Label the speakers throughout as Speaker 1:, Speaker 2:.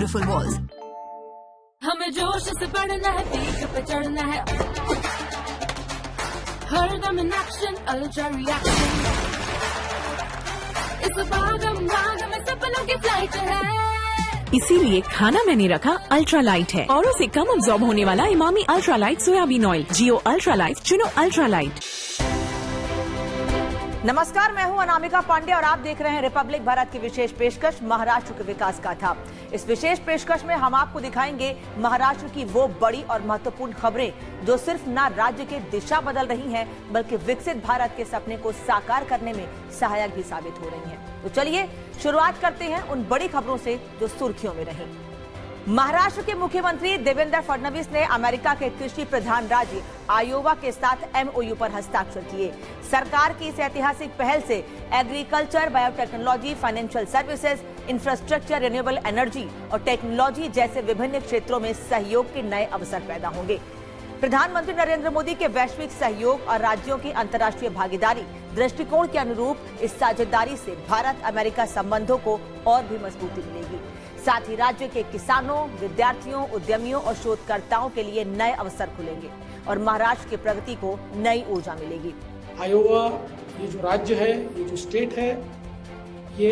Speaker 1: Beautiful walls.
Speaker 2: हमें जोश से बढ़ना है, पीक पे चढ़ना है, हर दम इन एक्शन, अल्ट्रा रिएक्शन, इस भागम भाग में सपनों की फ्लाइट है।
Speaker 3: इसीलिए खाना मैंने रखा अल्ट्रा लाइट है और उसे कम अब्सॉर्ब होने वाला Emami ultra light soyabean oil. जियो अल्ट्रा लाइट, चुनो अल्ट्रा लाइट।
Speaker 4: नमस्कार, मैं हूं अनामिका पांडे और आप देख रहे हैं रिपब्लिक भारत की विशेष पेशकश महाराष्ट्र के विकास गाथा। इस विशेष पेशकश में हम आपको दिखाएंगे महाराष्ट्र की वो बड़ी और महत्वपूर्ण खबरें जो सिर्फ न राज्य की दिशा बदल रही हैं बल्कि विकसित भारत के सपने को साकार करने में सहायक भी साबित हो रही हैं। तो चलिए शुरुआत करते हैं उन बड़ी खबरों से जो सुर्खियों में रही। महाराष्ट्र के मुख्यमंत्री देवेंद्र फडणवीस ने अमेरिका के कृषि प्रधान राज्य आयोवा के साथ एमओयू पर हस्ताक्षर किए। सरकार की इस ऐतिहासिक पहल से agriculture, biotechnology, financial services, infrastructure, renewable energy और टेक्नोलॉजी जैसे विभिन्न क्षेत्रों में सहयोग के नए अवसर पैदा होंगे। प्रधानमंत्री नरेंद्र मोदी के वैश्विक सहयोग और राज्यों की अंतर्राष्ट्रीय भागीदारी दृष्टिकोण के अनुरूप इस साझेदारी से भारत अमेरिका संबंधों को और भी मजबूती मिलेगी। साथ ही राज्य के किसानों, विद्यार्थियों, उद्यमियों और शोधकर्ताओं के लिए नए अवसर खुलेंगे और महाराष्ट्र की प्रगति को नई ऊर्जा मिलेगी।
Speaker 5: आयोवा ये जो राज्य है, ये जो स्टेट है, ये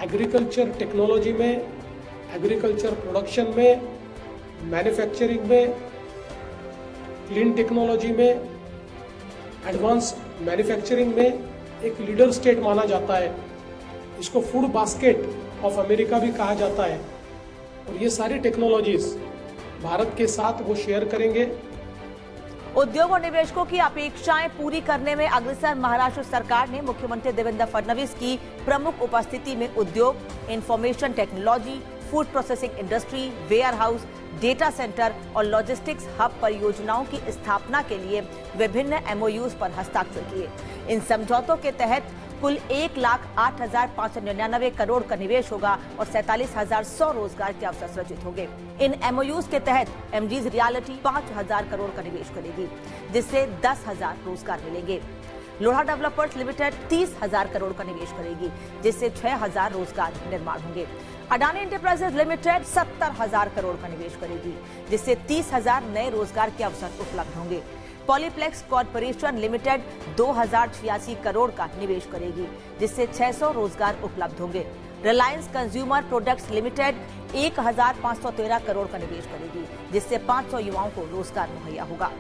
Speaker 5: एग्रीकल्चर टेक्नोलॉजी में, एग्रीकल्चर प्रोडक्शन में, मैन्युफैक्चरिंग में, क्लीन टेक्नोलॉजी में, एडवांस मैन्युफैक्चरिंग में एक लीडर स्टेट माना जाता है। इसको फूड बास्केट ऑफ अमेरिका भी कहा जाता है और ये सारी टेक्नोलॉजीज भारत के साथ वो शेयर करेंगे।
Speaker 4: उद्योग और निवेशकों की अपेक्षाएं पूरी करने में अग्रसर महाराष्ट्र सरकार ने मुख्यमंत्री देवेंद्र फडणवीस की प्रमुख उपस्थिति में उद्योग, information technology, food processing industry, warehouse, data centre और लॉजिस्टिक्स हब परियोजनाओं की स्थापना के लिए विभिन्न एमओयूज पर हस्ताक्षर किए। इन समझौतों के तहत कुल 1,08,599 करोड़ का निवेश होगा और 47,100 रोजगार के अवसर सृजित होंगे। इन एमओयूज के तहत एमजीज रियलिटी 5,000 करोड़ का निवेश करेगी, जिससे 10,000 रोजगार मिलेंगे। लोहा डेवलपर्स लिमिटेड 30,000 करोड़ का निवेश करेगी, जिससे 6,000 रोजगार निर्माण होंगे। अडानी एंटरप्राइजेज लिमिटेड 70,000 करोड़ का निवेश करेगी, जिससे 30,000 नए रोजगार के अवसर उपलब्ध होंगे। पॉलीप्लेक्स कॉर्पोरेशन लिमिटेड 2,086 करोड़ का निवेश करेगी, जिससे 600 रोजगार उपलब्ध होंगे। Reliance consumer products limited 1,513 crore का निवेश करेगी, जिससे 500 युवाओं को रोजगार मुहैया होगा।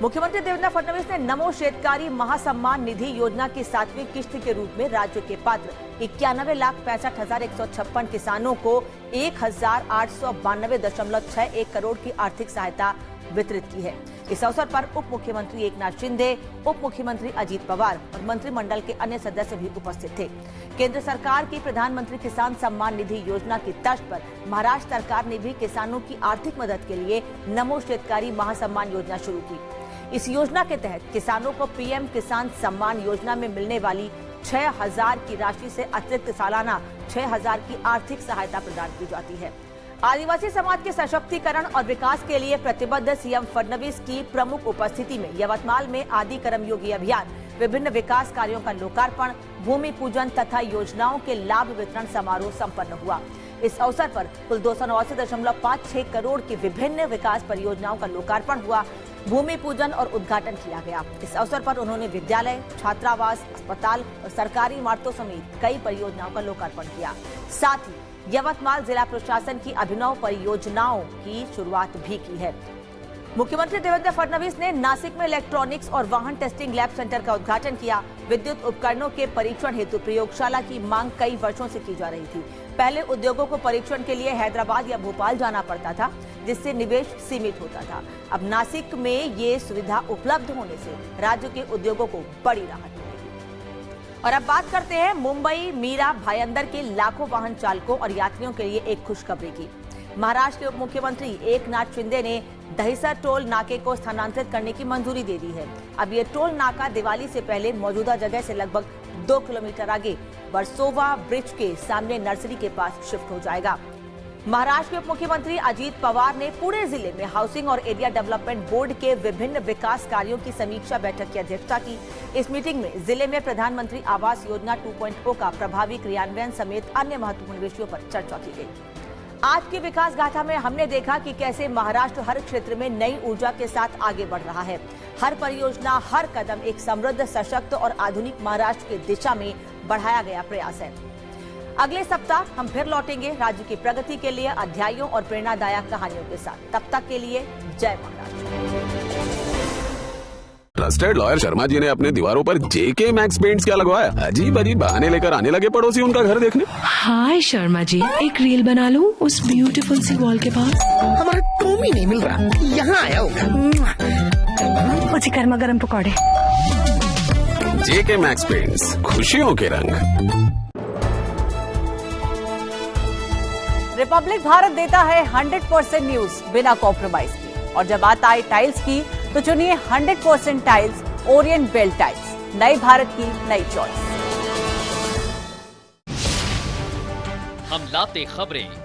Speaker 4: मुख्यमंत्री देवेंद्र फडणवीस ने नमो शेतकारी महासम्मान निधि योजना की 7वीं किस्त के रूप में राज्य के पात्र 91,65,156 किसानों को 1,892.61 करोड़ की आर्थिक सहायता वितरित की है। इस अवसर पर उप मुख्यमंत्री एकनाथ शिंदे, उप मुख्यमंत्री अजीत पवार और मंत्रिमंडल के अन्य सदस्य भी उपस्थित थे। केंद्र सरकार की प्रधानमंत्री किसान सम्मान निधि योजना की तर्ज पर महाराष्ट्र सरकार ने भी किसानों की आर्थिक मदद के लिए नमो शेतकारी महासम्मान योजना शुरू की। इस योजना के तहत किसानों को पीएम किसान सम्मान योजना में मिलने वाली 6,000 की राशि से अतिरिक्त सालाना 6,000 की आर्थिक सहायता प्रदान की जाती है। आदिवासी समाज के सशक्तिकरण और विकास के लिए प्रतिबद्ध सीएम फडणवीस की प्रमुख उपस्थिति में यवतमाल में आदि कर्मयोगी अभियान, विभिन्न विकास कार्यों का लोकार्पण, भूमि पूजन तथा योजनाओं के लाभ वितरण समारोह संपन्न हुआ। इस अवसर पर कुल 289.56 करोड़ की विभिन्न विकास परियोजनाओं का लोकार्पण हुआ, भूमि पूजन और उद्घाटन किया गया। इस अवसर पर उन्होंने विद्यालय, छात्रावास, अस्पताल और सरकारी इमारतों समेत कई परियोजनाओं का लोकार्पण किया। साथ ही यवतमाल जिला प्रशासन की अभिनव परियोजनाओं की शुरुआत भी की है। मुख्यमंत्री देवेंद्र फडणवीस ने नासिक में इलेक्ट्रॉनिक्स और वाहन टेस्टिंग लैब सेंटर का उद्घाटन किया। विद्युत उपकरणों के परीक्षण हेतु प्रयोगशाला की मांग कई वर्षों से की जा रही थी। पहले उद्योगों को परीक्षण के लिए हैदराबाद या भोपाल जाना पड़ता था, जिससे निवेश सीमित होता था। अब नासिक में ये सुविधा उपलब्ध होने से राज्य के उद्योगों को बड़ी राहत मिलेगी। और अब बात करते हैं मुंबई मीरा भाईंदर के लाखों वाहन चालकों और यात्रियों के लिए एक खुशखबरी की। महाराष्ट्र के उप मुख्यमंत्री एकनाथ शिंदे ने दहिसर टोल नाके को स्थानांतरित करने की मंजूरी दे दी है। अब ये टोल नाका दिवाली से पहले मौजूदा जगह से लगभग 2 किलोमीटर आगे वर्सोवा ब्रिज के सामने नर्सरी के पास शिफ्ट हो जाएगा। महाराष्ट्र के उप मुख्यमंत्री अजीत पवार ने पुणे जिले में हाउसिंग और एरिया डेवलपमेंट बोर्ड के विभिन्न विकास कार्यों की समीक्षा बैठक की अध्यक्षता की। इस मीटिंग में जिले में प्रधानमंत्री आवास योजना 2.0 का प्रभावी क्रियान्वयन समेत अन्य महत्वपूर्ण विषयों पर चर्चा की गई। आज की विकास गाथा में हमने देखा कि कैसे महाराष्ट्र हर क्षेत्र में नई ऊर्जा के साथ आगे बढ़ रहा है। हर परियोजना, हर कदम एक समृद्ध, सशक्त और आधुनिक महाराष्ट्र की दिशा में बढ़ाया गया प्रयास है। अगले सप्ताह हम फिर लौटेंगे राज्य की प्रगति के लिए अध्यायों और प्रेरणादायक कहानियों के साथ। तब तक के लिए जय महाराष्ट्र।
Speaker 1: ट्रस्टेड लॉयर शर्मा जी ने अपने दीवारों पर जेके मैक्स पेंट्स क्या लगवाया? अजीब अजीब बहाने लेकर आने लगे पड़ोसी उनका घर देखने।
Speaker 6: हाय शर्मा जी, एक रील बना लूं उस ब्यूटीफुल सी वॉल के पास।
Speaker 7: हमारा टॉम ही नहीं मिल रहा, यहाँ आया होगा।
Speaker 6: मुझे गर्मा गर्म पकौड़े।
Speaker 1: जेके मैक्स पेंट्स, खुशियों के रंग।
Speaker 4: रिपब्लिक भारत देता है 100% न्यूज बिना कॉम्प्रोमाइज की, और जब बात आए टाइल्स की तो चुनिए 100% टाइल्स, ओरिएंट बेल्ट टाइल्स। नए भारत की नई चॉइस।
Speaker 8: हम लाते खबरें